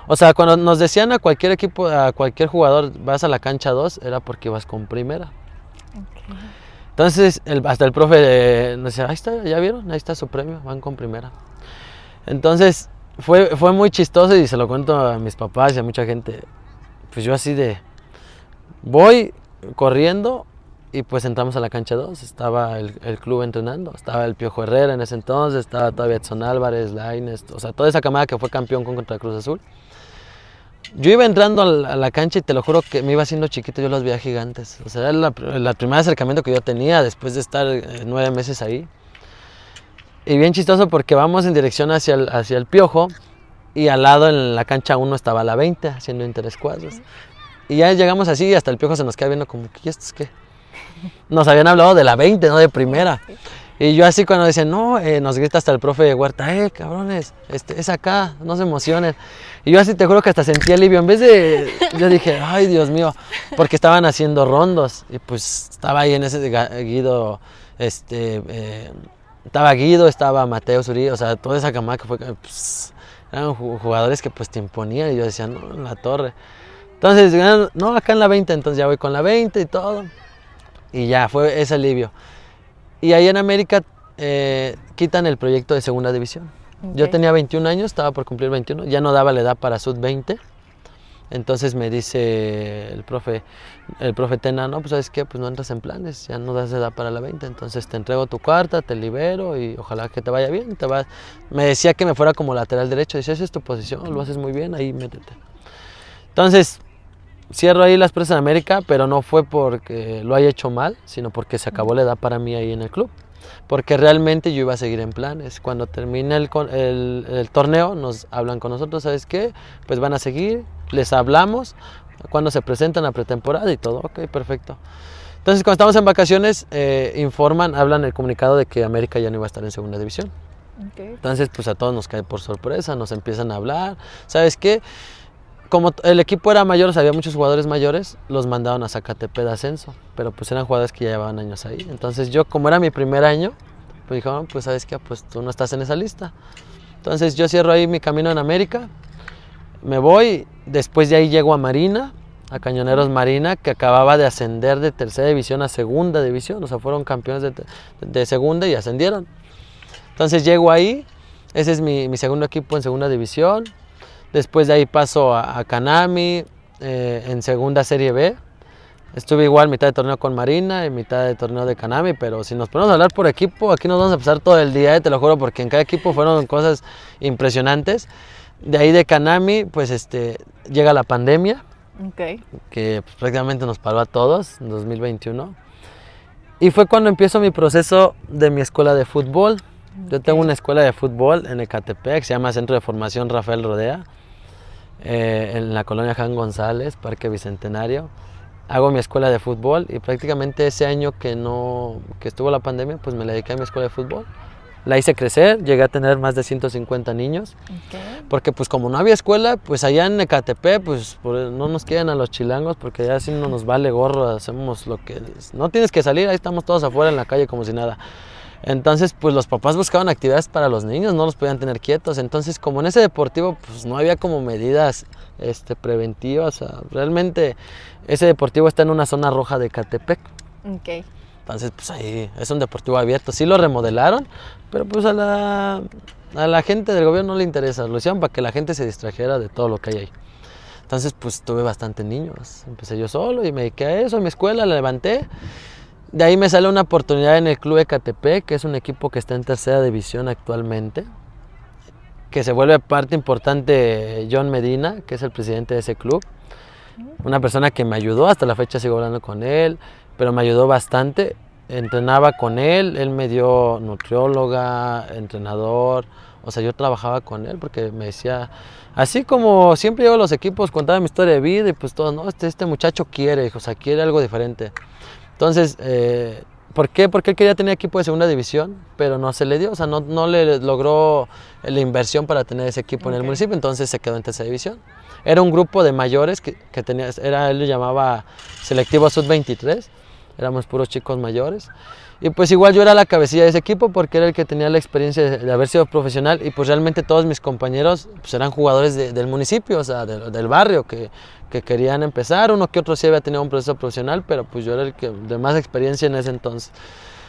O sea, cuando nos decían a cualquier equipo, a cualquier jugador, vas a la cancha 2, era porque ibas con primera. Okay. Entonces, hasta el profe nos decía, ahí está, ¿ya vieron? Ahí está su premio, van con primera. Entonces, fue muy chistoso y se lo cuento a mis papás y a mucha gente. Pues yo así voy corriendo y pues entramos a la cancha 2, estaba el club entrenando, estaba el Piojo Herrera en ese entonces, estaba todavía Edson Álvarez, Lainez, o sea, toda esa camada que fue campeón contra Cruz Azul. Yo iba entrando a la cancha y te lo juro que me iba haciendo chiquito, yo los veía gigantes, o sea, era el primer acercamiento que yo tenía después de estar 9 meses ahí. Y bien chistoso porque vamos en dirección hacia el Piojo y al lado en la cancha 1 estaba la 20 haciendo interescuadros. Y ya llegamos así y hasta el Piojo se nos queda viendo como, ¿y esto es qué? Nos habían hablado de la 20, no de primera. Y yo así cuando dicen, no, nos grita hasta el profe de Huerta, cabrones, es acá, no se emocionen. Y yo así te juro que hasta sentí alivio. En vez de, yo dije, ay Dios mío, porque estaban haciendo rondos. Y pues estaba ahí en ese Guido, estaba Guido, estaba Mateo Zurí, o sea, toda esa camada que fue, pues, eran jugadores que pues te imponían. Y yo decía, no, en la torre. Entonces, no, acá en la 20, entonces ya voy con la 20 y todo. Y ya, fue ese alivio. Y ahí en América quitan el proyecto de segunda división. Okay. Yo tenía 21 años, estaba por cumplir 21, ya no daba la edad para sub-20. Entonces me dice el profe Tena, no, pues ¿sabes qué? Pues no entras en planes, ya no das edad para la 20, entonces te entrego tu carta, te libero y ojalá que te vaya bien. Me decía que me fuera como lateral derecho, dice, esa es tu posición, lo haces muy bien, ahí métete. Entonces, cierro ahí las presas en América, pero no fue porque lo haya hecho mal, sino porque se acabó la edad para mí ahí en el club. Porque realmente yo iba a seguir en planes. Cuando termine el torneo, nos hablan con nosotros, ¿sabes qué? Pues van a seguir, les hablamos, cuando se presentan a pretemporada y todo, ok, perfecto. Entonces, cuando estamos en vacaciones, hablan el comunicado de que América ya no iba a estar en segunda división. Okay. Entonces, pues a todos nos cae por sorpresa, nos empiezan a hablar, ¿sabes qué? Como el equipo era mayor, o sea, había muchos jugadores mayores, los mandaron a Zacatepec de ascenso, pero pues eran jugadores que ya llevaban años ahí. Entonces yo, como era mi primer año, pues dijeron, pues ¿sabes qué? Pues tú no estás en esa lista. Entonces yo cierro ahí mi camino en América, me voy, después de ahí llego a Marina, a Cañoneros Marina, que acababa de ascender de tercera división a segunda división, o sea, fueron campeones de segunda y ascendieron. Entonces llego ahí, ese es mi segundo equipo en segunda división. Después de ahí paso a Canami en segunda serie B. Estuve igual mitad de torneo con Marina y mitad de torneo de Canami, pero si nos ponemos a hablar por equipo, aquí nos vamos a pasar todo el día, te lo juro, porque en cada equipo fueron cosas impresionantes. De ahí de Canami, pues llega la pandemia, okay, que pues, prácticamente nos paró a todos en 2021. Y fue cuando empiezo mi proceso de mi escuela de fútbol. Yo tengo una escuela de fútbol en Ecatepec, se llama Centro de Formación Rafael Rodea, en la colonia Juan González, Parque Bicentenario. Hago mi escuela de fútbol y prácticamente ese año que estuvo la pandemia, pues me la dediqué a mi escuela de fútbol. La hice crecer, llegué a tener más de 150 niños, okay, porque pues como no había escuela, pues allá en Ecatepec, pues no nos quieren a los chilangos, porque ya así no nos vale gorro, hacemos lo que... No tienes que salir, ahí estamos todos afuera en la calle como si nada. Entonces, pues los papás buscaban actividades para los niños, no los podían tener quietos. Entonces, como en ese deportivo, pues no había como medidas preventivas. O sea, realmente ese deportivo está en una zona roja de Ecatepec. Ok. Entonces, pues ahí es un deportivo abierto. Sí lo remodelaron, pero pues a la gente del gobierno no le interesa. Lo hicieron para que la gente se distrajera de todo lo que hay ahí. Entonces, pues tuve bastantes niños. Empecé yo solo y me dediqué a eso. En mi escuela la levanté. De ahí me sale una oportunidad en el Club Ecatepec, que es un equipo que está en tercera división actualmente, que se vuelve parte importante John Medina, que es el presidente de ese club. Una persona que me ayudó, hasta la fecha sigo hablando con él, pero me ayudó bastante. Entrenaba con él me dio nutrióloga, entrenador, o sea, yo trabajaba con él porque me decía, así como siempre llevo a los equipos, contaba mi historia de vida y pues todo, no, este muchacho quiere, o sea, quiere algo diferente. Entonces, ¿por qué? Porque él quería tener equipo de segunda división, pero no se le dio, o sea, no le logró la inversión para tener ese equipo en el municipio, entonces se quedó en tercera división. Era un grupo de mayores que tenía, él lo llamaba Selectivo Sub-23, éramos puros chicos mayores. Y pues igual yo era la cabecilla de ese equipo porque era el que tenía la experiencia de haber sido profesional y pues realmente todos mis compañeros pues eran jugadores del municipio, o sea, del barrio que querían empezar. Uno que otro sí había tenido un proceso profesional, pero pues yo era el que de más experiencia en ese entonces.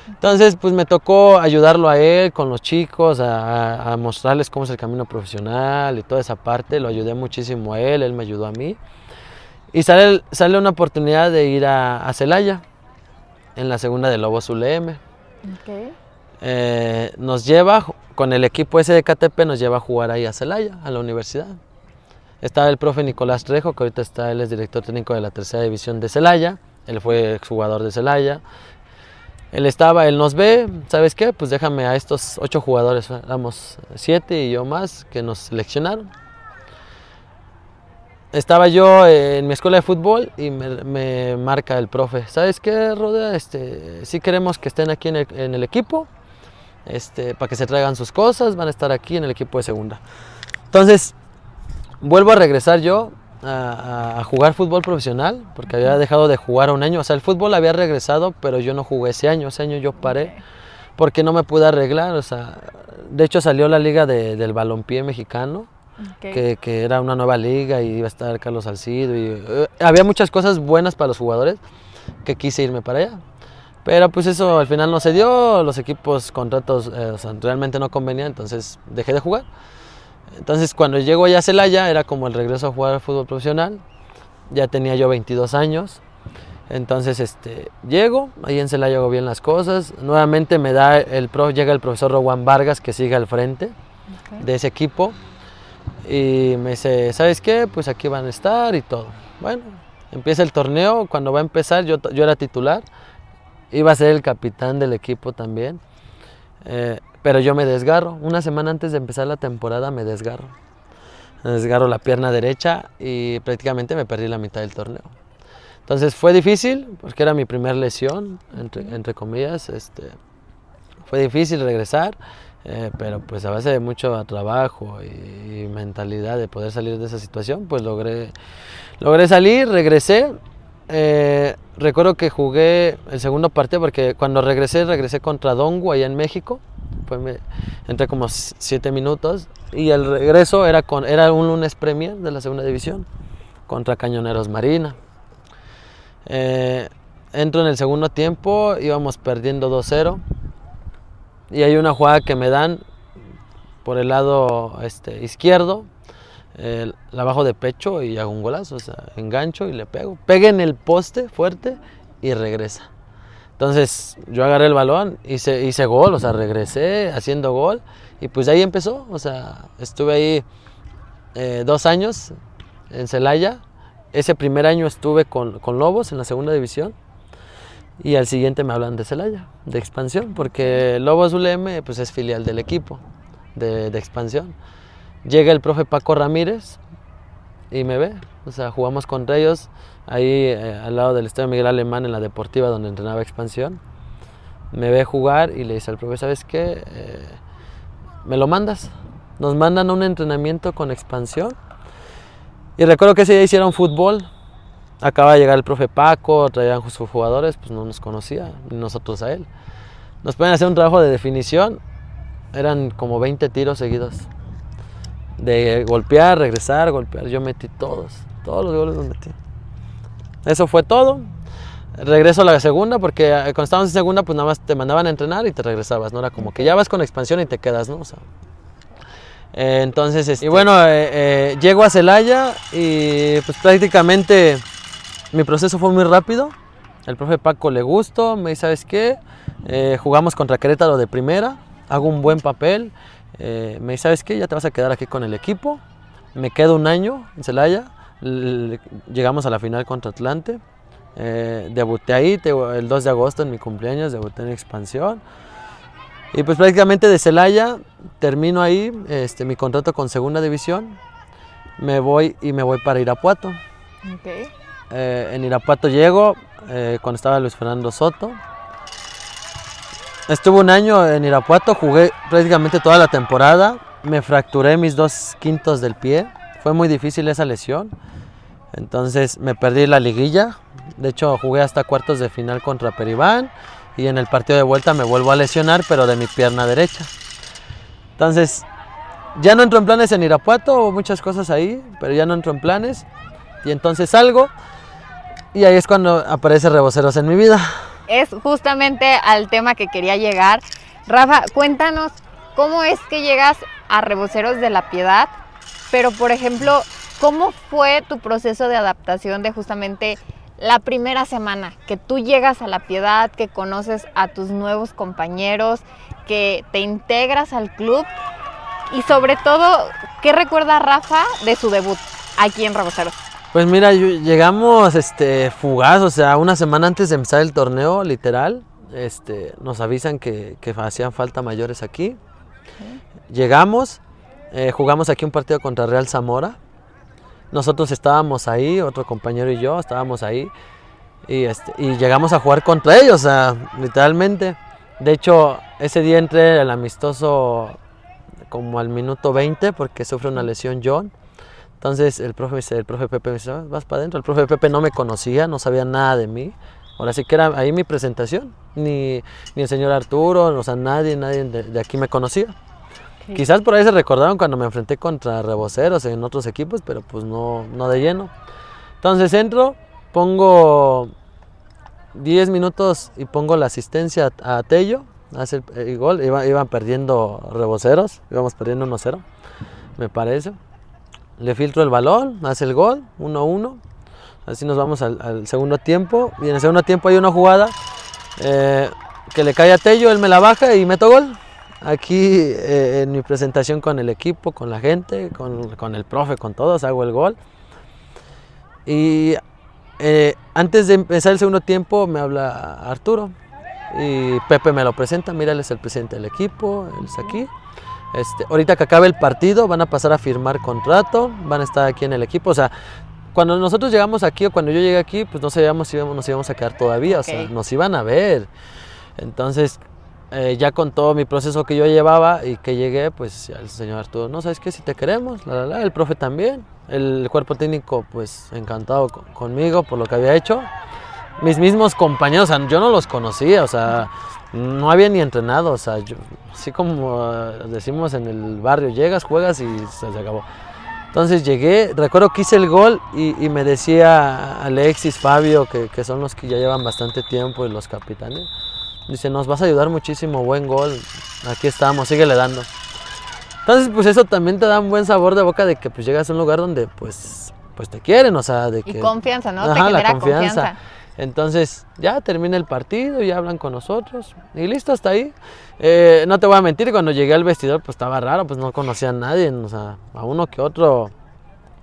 Entonces pues me tocó ayudarlo a él con los chicos, a mostrarles cómo es el camino profesional y toda esa parte. Lo ayudé muchísimo a él me ayudó a mí. Y sale una oportunidad de ir a Celaya, en la segunda de Lobos ULM. Okay. Nos lleva, con el equipo ese de Ecatepec, nos lleva a jugar ahí a Celaya, a la universidad. Estaba el profe Nicolás Trejo, que ahorita él es director técnico de la tercera división de Celaya. Él fue exjugador de Celaya. Él nos ve, ¿sabes qué? Pues déjame a estos 8 jugadores, éramos 7 y yo más, que nos seleccionaron. Estaba yo en mi escuela de fútbol y me marca el profe, ¿sabes qué, Roda? Sí queremos que estén aquí en el equipo, para que se traigan sus cosas, van a estar aquí en el equipo de segunda. Entonces, vuelvo a regresar yo a jugar fútbol profesional, porque había dejado de jugar un año. O sea, el fútbol había regresado, pero yo no jugué ese año yo paré, porque no me pude arreglar. O sea, de hecho salió la liga del balompié mexicano, que era una nueva liga y iba a estar Carlos Salcido y había muchas cosas buenas para los jugadores que quise irme para allá, pero pues eso al final no se dio, los equipos, contratos o sea, realmente no convenían, entonces dejé de jugar. Entonces cuando llego allá a Celaya era como el regreso a jugar al fútbol profesional, ya tenía yo 22 años, entonces llego, ahí en Celaya hago bien las cosas, nuevamente llega el profesor Rowan Vargas, que sigue al frente de ese equipo. Y me dice, ¿sabes qué? Pues aquí van a estar y todo. Bueno, empieza el torneo, cuando va a empezar yo era titular, iba a ser el capitán del equipo también, pero yo me desgarro, una semana antes de empezar la temporada me desgarro la pierna derecha y prácticamente me perdí la mitad del torneo. Entonces fue difícil, porque era mi primer lesión, entre comillas, fue difícil regresar. Pero pues a base de mucho trabajo y mentalidad de poder salir de esa situación, pues logré salir, regresé. Recuerdo que jugué el segundo partido porque cuando regresé contra Dongu allá en México, entré como 7 minutos y el regreso era un lunes premier de la segunda división contra Cañoneros Marina. Entro en el segundo tiempo, íbamos perdiendo 2-0. Y hay una jugada que me dan por el lado izquierdo, la bajo de pecho y hago un golazo, o sea, engancho y le pego. Pega en el poste fuerte y regresa. Entonces yo agarré el balón, hice gol, o sea, regresé haciendo gol y pues ahí empezó. O sea, estuve ahí 2 años en Celaya. Ese primer año estuve con Lobos en la segunda división. Y al siguiente me hablan de Celaya, de expansión, porque Lobos ULM pues, es filial del equipo de expansión. Llega el profe Paco Ramírez y me ve, o sea, jugamos contra ellos ahí al lado del Estadio Miguel Alemán en la Deportiva donde entrenaba expansión. Me ve jugar y le dice al profe, ¿sabes qué? ¿Me lo mandas? Nos mandan a un entrenamiento con expansión. Y recuerdo que ese día hicieron fútbol. Acaba de llegar el profe Paco, traían sus jugadores, pues no nos conocía, ni nosotros a él. nos pueden hacer un trabajo de definición, eran como 20 tiros seguidos. De golpear, regresar, golpear. Yo metí todos los goles los metí. Eso fue todo. Regreso a la segunda porque cuando estábamos en segunda pues nada más te mandaban a entrenar y te regresabas, no era como que ya vas con expansión y te quedas, ¿no? O sea, entonces, y bueno, llego a Celaya y pues prácticamente mi proceso fue muy rápido. El profe Paco le gustó, me dice, ¿sabes qué? Jugamos contra Querétaro de primera, hago un buen papel, me dice, ¿sabes qué? Ya te vas a quedar aquí con el equipo. Me quedo un año en Celaya, llegamos a la final contra Atlante. Debuté ahí el 2 de agosto en mi cumpleaños, debuté en expansión y pues prácticamente de Celaya termino ahí mi contrato con segunda división, me voy para Irapuato. Okay. En Irapuato llego cuando estaba Luis Fernando Soto, estuve un año en Irapuato, jugué prácticamente toda la temporada, me fracturé mis 2 quintos del pie, fue muy difícil esa lesión. Entonces me perdí la liguilla, de hecho jugué hasta cuartos de final contra Peribán y en el partido de vuelta me vuelvo a lesionar, pero de mi pierna derecha. Entonces ya no entro en planes en Irapuato, hubo muchas cosas ahí, pero ya no entro en planes y entonces salgo y ahí es cuando aparece Reboceros en mi vida. Es justamente al tema que quería llegar. Rafa, cuéntanos cómo es que llegas a Reboceros de la Piedad, pero por ejemplo, ¿cómo fue tu proceso de adaptación de justamente la primera semana? Que tú llegas a La Piedad, que conoces a tus nuevos compañeros, que te integras al club y sobre todo, ¿qué recuerda Rafa de su debut aquí en Reboceros? Pues mira, llegamos fugaz, o sea, una semana antes de empezar el torneo, literal, nos avisan que hacían falta mayores aquí. Llegamos, jugamos aquí un partido contra Real Zamora. Nosotros estábamos ahí, otro compañero y yo estábamos ahí y llegamos a jugar contra ellos, o sea, literalmente. De hecho, ese día entré al amistoso como al minuto 20 porque sufre una lesión John. Entonces el profe Pepe me dice, vas para adentro. El profe Pepe no me conocía, no sabía nada de mí. Ahora sí que era ahí mi presentación, ni el señor Arturo, o sea, nadie de aquí me conocía. Sí. Quizás por ahí se recordaron cuando me enfrenté contra Reboceros en otros equipos, pero pues no de lleno. Entonces entro, pongo 10 minutos y pongo la asistencia a Tello, hace el gol, iban perdiendo Reboceros, íbamos perdiendo 1-0, me parece. Le filtro el balón, hace el gol, 1-1. Así nos vamos al segundo tiempo. Y en el segundo tiempo hay una jugada que le cae a Tello, él me la baja y meto gol. Aquí en mi presentación con el equipo, con la gente, con el profe, con todos, hago el gol. Y antes de empezar el segundo tiempo me habla Arturo. Y Pepe me lo presenta, mira, él es el presidente del equipo, él es aquí. Ahorita que acabe el partido van a pasar a firmar contrato, van a estar aquí en el equipo, o sea, cuando nosotros llegamos aquí o cuando yo llegué aquí, pues no sabíamos si nos íbamos a quedar todavía, okay. O sea, nos iban a ver. Entonces, ya con todo mi proceso que yo llevaba y que llegué, pues el señor Arturo, no, ¿sabes qué? Si te queremos, el profe también, el cuerpo técnico, pues encantado conmigo por lo que había hecho. Mis mismos compañeros, o sea, yo no los conocía, o sea, no había ni entrenado, o sea, yo, así como decimos en el barrio, llegas, juegas y se acabó. Entonces llegué, recuerdo que hice el gol y me decía Alexis, Fabio, que son los que ya llevan bastante tiempo y los capitanes, dice, nos vas a ayudar muchísimo, buen gol, aquí estamos, síguele dando. Entonces pues eso también te da un buen sabor de boca de que pues llegas a un lugar donde pues te quieren, o sea, de que... Y confianza, ¿no? Ajá, te genera la confianza. Entonces ya termina el partido, ya hablan con nosotros y listo, hasta ahí. No te voy a mentir, cuando llegué al vestidor pues estaba raro, pues no conocía a nadie, o sea, a uno que otro,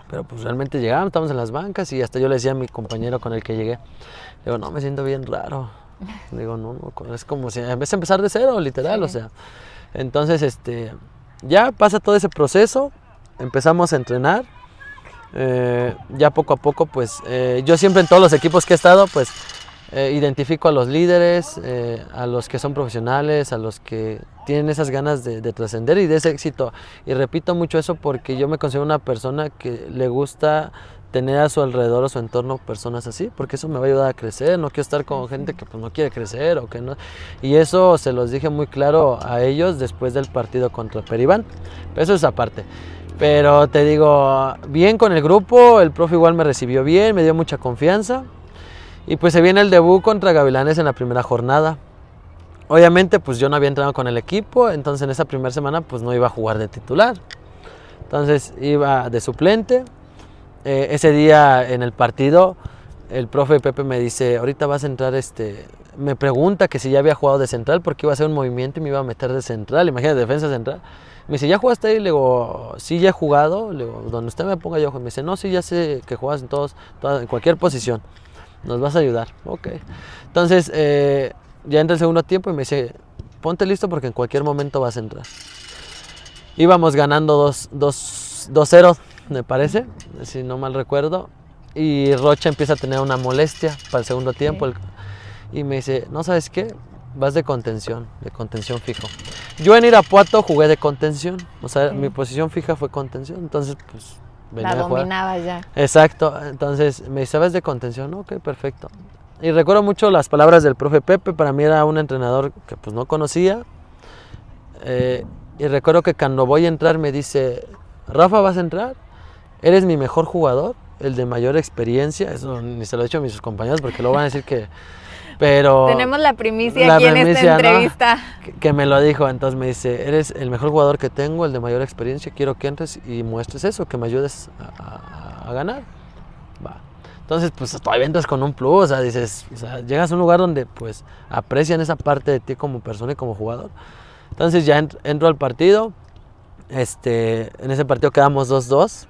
pero pues realmente llegamos, estábamos en las bancas y hasta yo le decía a mi compañero con el que llegué, digo, no, me siento bien raro, digo, no, es como si en vez de empezar de cero, literal, sí. O sea, entonces ya pasa todo ese proceso, empezamos a entrenar. Ya poco a poco, pues yo siempre en todos los equipos que he estado, pues identifico a los líderes, a los que son profesionales, a los que tienen esas ganas de trascender y de ese éxito. Y repito mucho eso porque yo me considero una persona que le gusta tener a su alrededor, a su entorno, personas así, porque eso me va a ayudar a crecer. No quiero estar con gente que pues no quiere crecer o que no. Y eso se los dije muy claro a ellos después del partido contra Peribán. Pero eso es aparte. Pero te digo, bien con el grupo, el profe igual me recibió bien, me dio mucha confianza. Y pues se viene el debut contra Gavilanes en la primera jornada. Obviamente pues yo no había entrenado con el equipo, entonces en esa primera semana pues no iba a jugar de titular. Entonces iba de suplente. Ese día en el partido el profe Pepe me dice, ahorita vas a entrar, me pregunta que si ya había jugado de central porque iba a hacer un movimiento y me iba a meter de central, imagínate, defensa central. Me dice, ¿ya jugaste ahí? Le digo, sí, ya he jugado. Le digo, donde usted me ponga yo. Me dice, no, sí, ya sé que juegas en en cualquier posición. Nos vas a ayudar. Ok. Entonces, ya entra el segundo tiempo y me dice, ponte listo porque en cualquier momento vas a entrar. Íbamos ganando 2-0, me parece, si no mal recuerdo. Y Rocha empieza a tener una molestia para el segundo tiempo. Y me dice, ¿no sabes qué? Vas de contención fijo. Yo en Irapuato jugué de contención, o sea, mi posición fija fue contención, entonces pues venía la a jugar. dominaba ya. Exacto, entonces me dice, ¿vas de contención? Ok, perfecto. Y recuerdo mucho las palabras del profe Pepe, para mí era un entrenador que pues no conocía. Y recuerdo que cuando voy a entrar me dice, Rafa, ¿vas a entrar? Eres mi mejor jugador, el de mayor experiencia. Eso ni se lo he dicho a mis compañeros porque luego van a decir que... Pero tenemos la primicia aquí en esta entrevista. ¿No? Que me lo dijo, entonces me dice, eres el mejor jugador que tengo, el de mayor experiencia, quiero que entres y muestres eso, que me ayudes a ganar. Va. Entonces, pues todavía entras con un plus, o sea, dices, o sea, llegas a un lugar donde pues aprecian esa parte de ti como persona y como jugador. Entonces ya entro al partido, en ese partido quedamos 2-2.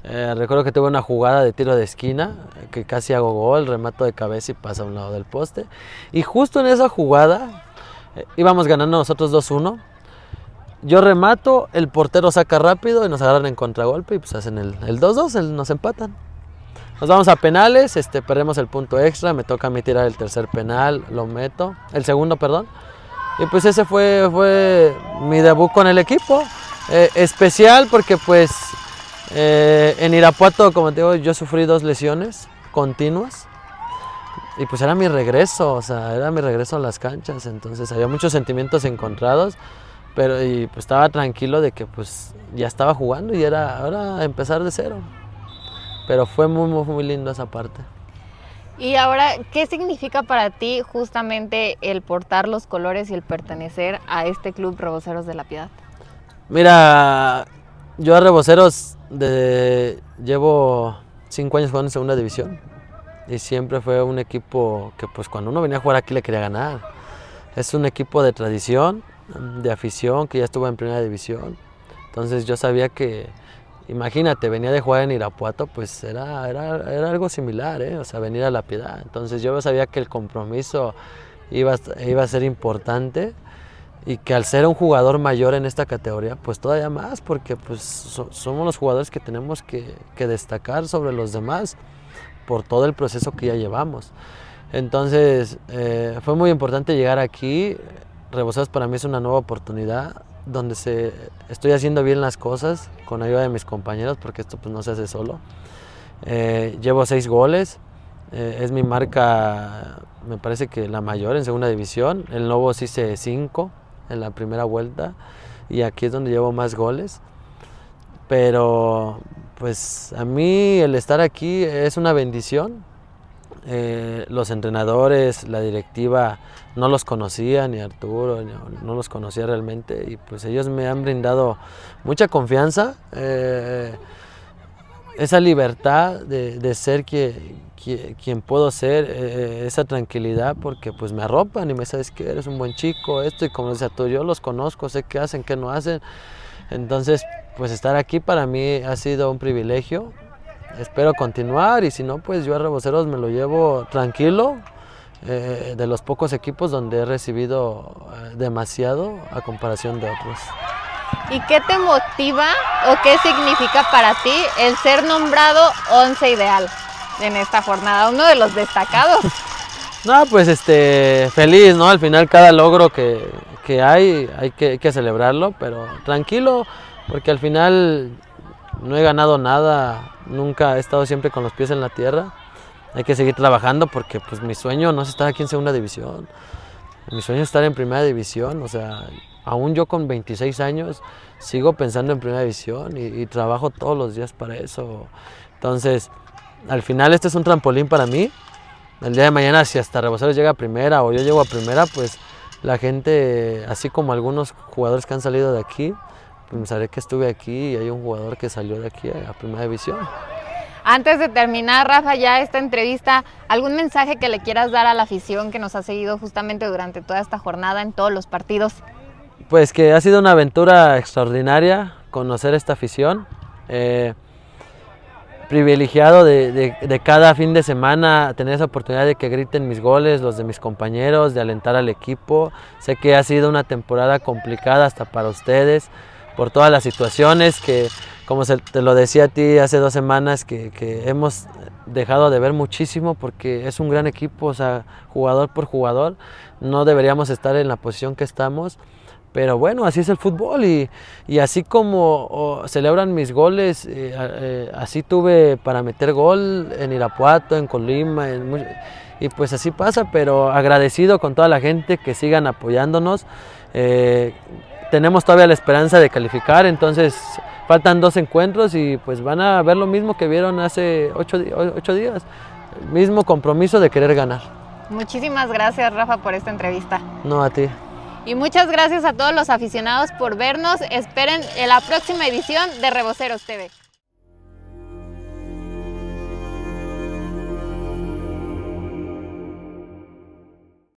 Recuerdo que tuve una jugada de tiro de esquina que casi hago gol, remato de cabeza y pasa a un lado del poste. Y justo en esa jugada íbamos ganando nosotros 2-1. Yo remato, el portero saca rápido y nos agarran en contragolpe y pues hacen el 2-2, nos empatan. Nos vamos a penales, perdemos el punto extra, me toca a mí tirar el tercer penal, lo meto, el segundo, perdón. Y pues ese fue mi debut con el equipo. Especial porque pues... en Irapuato, como te digo, yo sufrí 2 lesiones continuas y pues era mi regreso, o sea, era mi regreso a las canchas, entonces había muchos sentimientos encontrados, pero y pues estaba tranquilo de que pues ya estaba jugando y era ahora empezar de cero, pero fue muy, muy, muy lindo esa parte. Y ahora, ¿qué significa para ti justamente el portar los colores y el pertenecer a este club Reboceros de la Piedad? Mira, yo a Reboceros llevo 5 años jugando en segunda división y siempre fue un equipo que pues cuando uno venía a jugar aquí le quería ganar. Es un equipo de tradición, de afición, que ya estuvo en primera división. Entonces yo sabía que, imagínate, venía de jugar en Irapuato, pues era algo similar, o sea, venir a La Piedad. Entonces yo sabía que el compromiso iba a ser importante. Y que al ser un jugador mayor en esta categoría, pues todavía más, porque pues somos los jugadores que tenemos que destacar sobre los demás por todo el proceso que ya llevamos. Entonces fue muy importante llegar aquí. Reboceros para mí es una nueva oportunidad donde estoy haciendo bien las cosas con ayuda de mis compañeros, porque esto pues no se hace solo. Llevo 6 goles, es mi marca, me parece que la mayor en segunda división. El Lobos hice 5 en la primera vuelta y aquí es donde llevo más goles, pero pues a mí el estar aquí es una bendición. Los entrenadores, la directiva no los conocía, ni Arturo, no los conocía realmente, y pues ellos me han brindado mucha confianza, esa libertad de ser quien puedo ser, esa tranquilidad, porque pues me arropan y me sabes que eres un buen chico, esto, y como decía tú, yo los conozco, sé qué hacen, qué no hacen. Entonces pues estar aquí para mí ha sido un privilegio. Espero continuar, y si no, pues yo a Reboceros me lo llevo tranquilo, de los pocos equipos donde he recibido demasiado a comparación de otros. ¿Y qué te motiva o qué significa para ti el ser nombrado 11 ideal en esta jornada, uno de los destacados? No, pues feliz, ¿no? Al final cada logro que hay que celebrarlo, pero tranquilo, porque al final no he ganado nada, nunca he estado siempre con los pies en la tierra. Hay que seguir trabajando porque pues mi sueño no es estar aquí en segunda división, mi sueño es estar en primera división, o sea, aún yo con 26 años sigo pensando en primera división y trabajo todos los días para eso. Entonces, al final este es un trampolín para mí. El día de mañana, si hasta Reboceros llega a primera o yo llego a primera, pues la gente, así como algunos jugadores que han salido de aquí, pensaré que estuve aquí y hay un jugador que salió de aquí a primera división. Antes de terminar, Rafa, ya esta entrevista, ¿algún mensaje que le quieras dar a la afición que nos ha seguido justamente durante toda esta jornada en todos los partidos? Pues que ha sido una aventura extraordinaria conocer esta afición. Privilegiado de cada fin de semana tener esa oportunidad de que griten mis goles, los de mis compañeros, de alentar al equipo. Sé que ha sido una temporada complicada hasta para ustedes por todas las situaciones que, como te lo decía a ti hace 2 semanas, que hemos dejado de ver muchísimo porque es un gran equipo, o sea, jugador por jugador, no deberíamos estar en la posición que estamos. Pero bueno, así es el fútbol y así como celebran mis goles, así tuve para meter gol en Irapuato, en Colima, y pues así pasa, pero agradecido con toda la gente que sigan apoyándonos. Tenemos todavía la esperanza de calificar, entonces faltan 2 encuentros y pues van a ver lo mismo que vieron hace 8 días, el mismo compromiso de querer ganar. Muchísimas gracias, Rafa, por esta entrevista. No, a ti. Y muchas gracias a todos los aficionados por vernos. Esperen en la próxima edición de Reboceros TV.